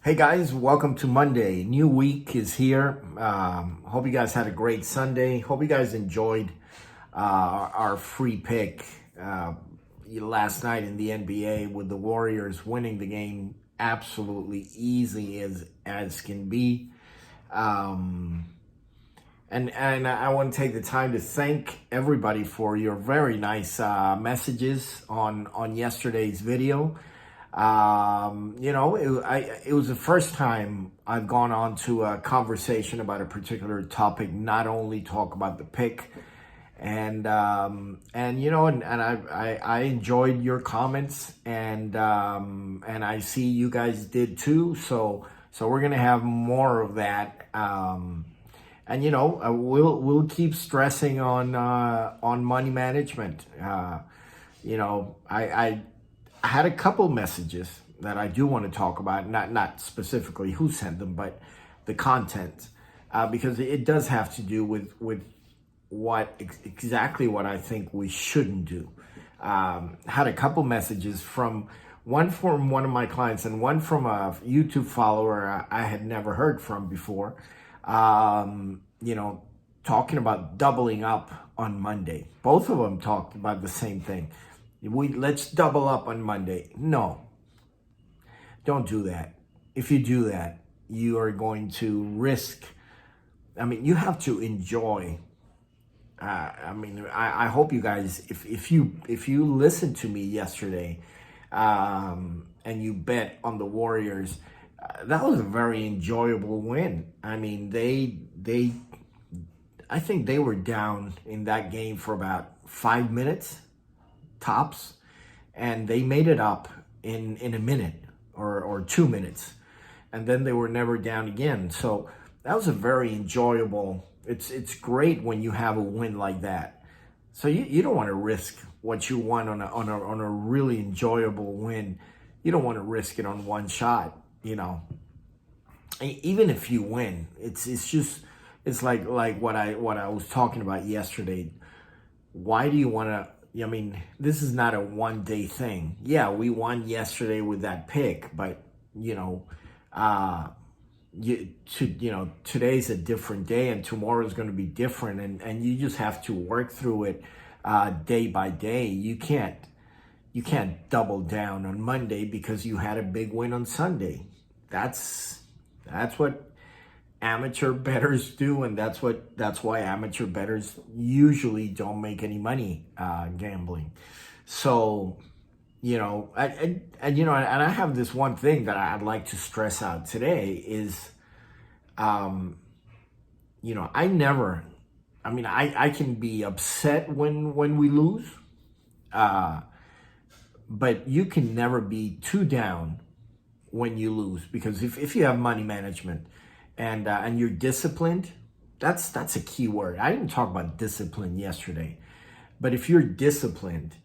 Hey guys, welcome to Monday. New week is here. Hope you guys had a great Sunday. Hope you guys enjoyed our free pick last night in the NBA with the Warriors winning the game absolutely easy as can be. And I want to take the time to thank everybody for your very nice messages on yesterday's video. It was the first time I've gone on to a conversation about a particular topic, not only talk about the pick. I enjoyed your comments, and I see you guys did too. So we're gonna have more of that. We'll keep stressing on money management. I had a couple messages that I do want to talk about, not specifically who sent them, but the content, because it does have to do with exactly what I think we shouldn't do. Had a couple messages from one of my clients and one from a YouTube follower I had never heard from before. Talking about doubling up on Monday. Both of them talked about the same thing. Let's double up on Monday. No, don't do that. If you do that, you are going to risk. You have to enjoy. I hope you guys, if you listened to me yesterday, and you bet on the Warriors, that was a very enjoyable win. I think they were down in that game for about 5 minutes. Tops, and they made it up in a minute or 2 minutes, and then they were never down again. So that was a very enjoyable. It's great when you have a win like that. So you don't want to risk what you won on a really enjoyable win. You don't want to risk it on one shot. Even if you win, it's like what I was talking about yesterday. Why do you want to? This is not a one-day thing. Yeah, we won yesterday with that pick, but today's a different day, and tomorrow is going to be different, and you just have to work through it day by day. You can't double down on Monday because you had a big win on Sunday. That's what amateur bettors do, and that's why amateur bettors usually don't make any money gambling. So I have this one thing that I'd like to stress out today is I can be upset when we lose, but you can never be too down when you lose, because if you have money management and you're disciplined, that's a key word. I didn't talk about discipline yesterday, but if you're disciplined,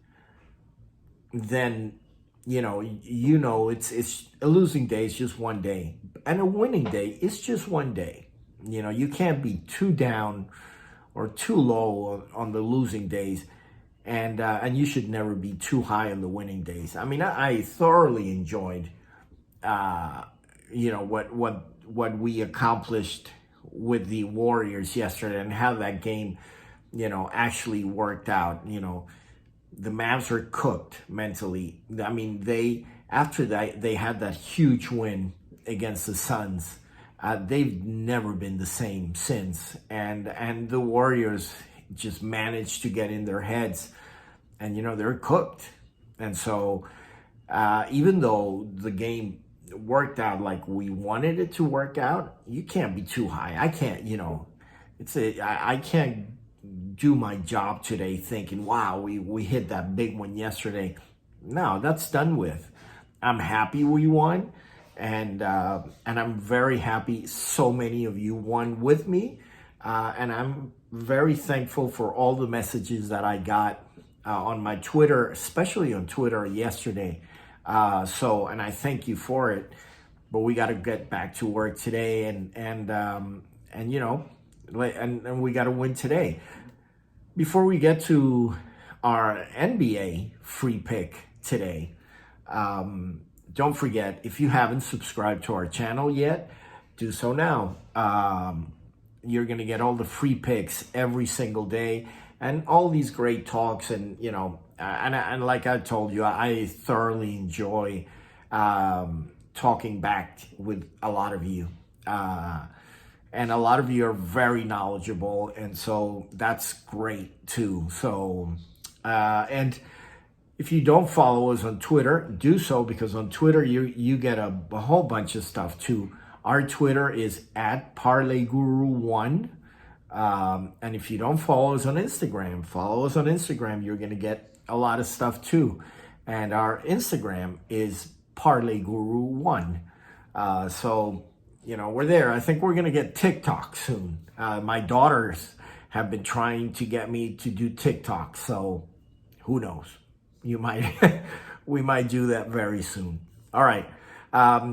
then it's a losing day is just one day, and a winning day is just one day. You can't be too down or too low on the losing days, and you should never be too high on the winning days. I thoroughly enjoyed what we accomplished with the Warriors yesterday, and how that game, actually worked out. The Mavs are cooked mentally. After that, they had that huge win against the Suns. They've never been the same since, and the Warriors just managed to get in their heads, and they're cooked. And so even though the game worked out like we wanted it to work out, you can't be too high. I can't, I can't do my job today thinking, wow, we hit that big one yesterday. No, that's done with. I'm happy we won, and I'm very happy so many of you won with me, and I'm very thankful for all the messages that I got on my Twitter, especially on Twitter yesterday. And I thank you for it, but we got to get back to work today, and we got to win today. Before we get to our NBA free pick today, don't forget, if you haven't subscribed to our channel yet, do so now. You're going to get all the free picks every single day and all these great talks. And, and like I told you, I thoroughly enjoy talking back with a lot of you. And a lot of you are very knowledgeable. And so that's great too. So, and if you don't follow us on Twitter, do so, because on Twitter you get a whole bunch of stuff too. Our Twitter is at ParlayGuru1. And if you don't follow us on Instagram, follow us on Instagram. You're going to get a lot of stuff too. And our Instagram is ParlayGuru1. So, we're there. I think we're going to get TikTok soon. My daughters have been trying to get me to do TikTok. So who knows? We might do that very soon. All right.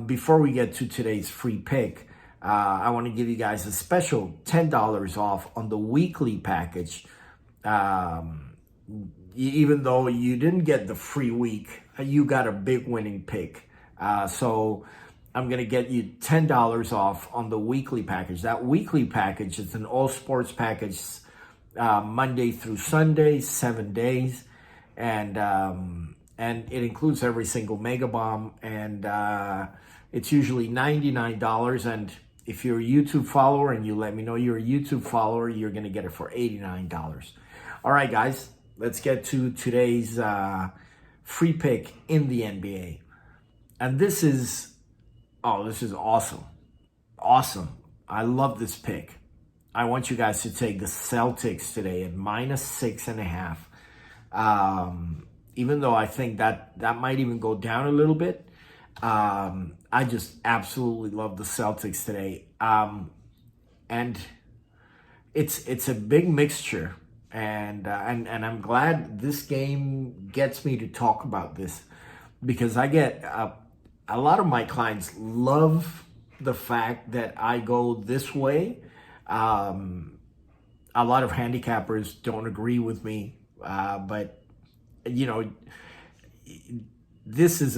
Before we get to today's free pick, I want to give you guys a special $10 off on the weekly package. Even though you didn't get the free week, you got a big winning pick. So I'm going to get you $10 off on the weekly package. That weekly package is an all sports package, Monday through Sunday, 7 days. And it includes every single Mega Bomb, and it's usually $99. And if you're a YouTube follower and you let me know you're a YouTube follower, you're going to get it for $89. All right, guys, let's get to today's free pick in the NBA. And this is awesome. Awesome. I love this pick. I want you guys to take the Celtics today at -6.5. Even though I think that might even go down a little bit. I just absolutely love the Celtics today. And it's a big mixture. And I'm glad this game gets me to talk about this, because I get a lot of my clients love the fact that I go this way. A lot of handicappers don't agree with me. But this is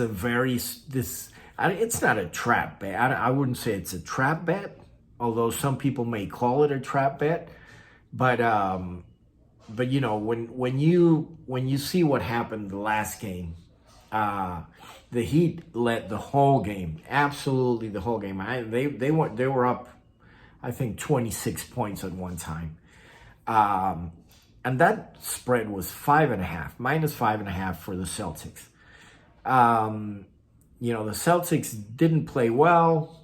it's not a trap bet. I wouldn't say it's a trap bet, although some people may call it a trap bet. But when you see what happened the last game, the Heat led the whole game, absolutely the whole game. They were up, I think, 26 points at one time. And that spread was -5.5 for the Celtics. The Celtics didn't play well,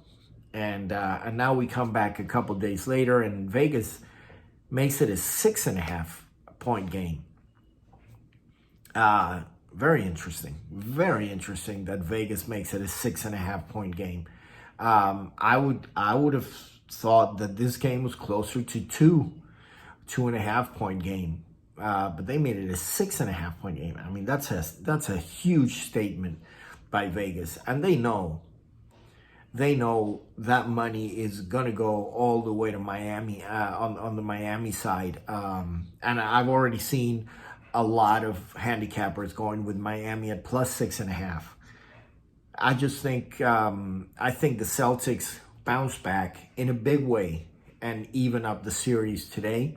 and now we come back a couple days later, and Vegas makes it a 6.5 point game. Very interesting that Vegas makes it a 6.5 point game. I would have thought that this game was closer to 2.5 point game, but they made it a 6.5 point game. I mean, that's a huge statement by Vegas, and they know that money is gonna go all the way to Miami, on the Miami side. And I've already seen a lot of handicappers going with Miami at +6.5. I just think the Celtics bounce back in a big way and even up the series today.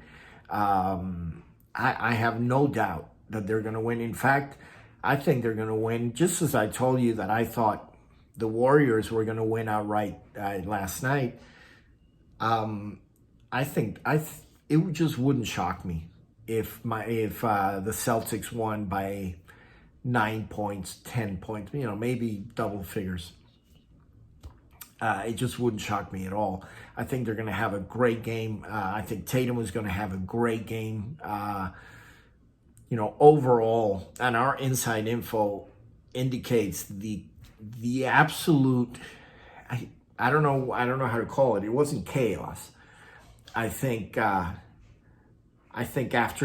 I have no doubt that they're going to win. In fact, I think they're going to win, just as I told you that I thought the Warriors were going to win outright last night. I think it just wouldn't shock me if the Celtics won by 9 points, 10 points, maybe double figures. It just wouldn't shock me at all. I think they're going to have a great game. I think Tatum is going to have a great game. Overall, and our inside info indicates the absolute. I don't know how to call it. It wasn't chaos. I think after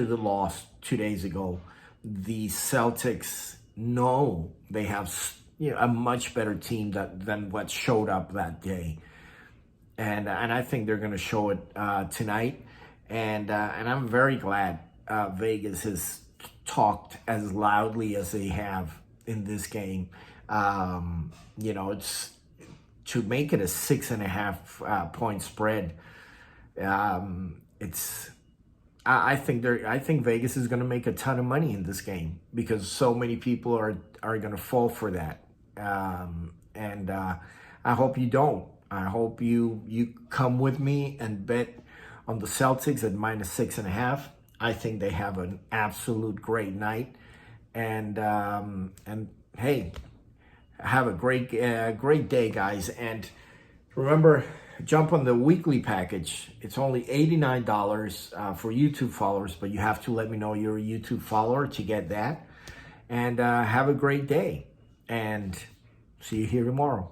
the loss 2 days ago, the Celtics know they have a much better team than what showed up that day, and I think they're going to show it tonight, and I'm very glad Vegas has talked as loudly as they have in this game. It's to make it a 6.5 point spread. It's I think Vegas is going to make a ton of money in this game because so many people are going to fall for that. And I hope you don't. I hope you come with me and bet on the Celtics at -6.5. I think they have an absolute great night, and hey, have a great day, guys. And remember, jump on the weekly package. It's only $89 for YouTube followers, but you have to let me know you're a YouTube follower to get that. And have a great day, and see you here tomorrow.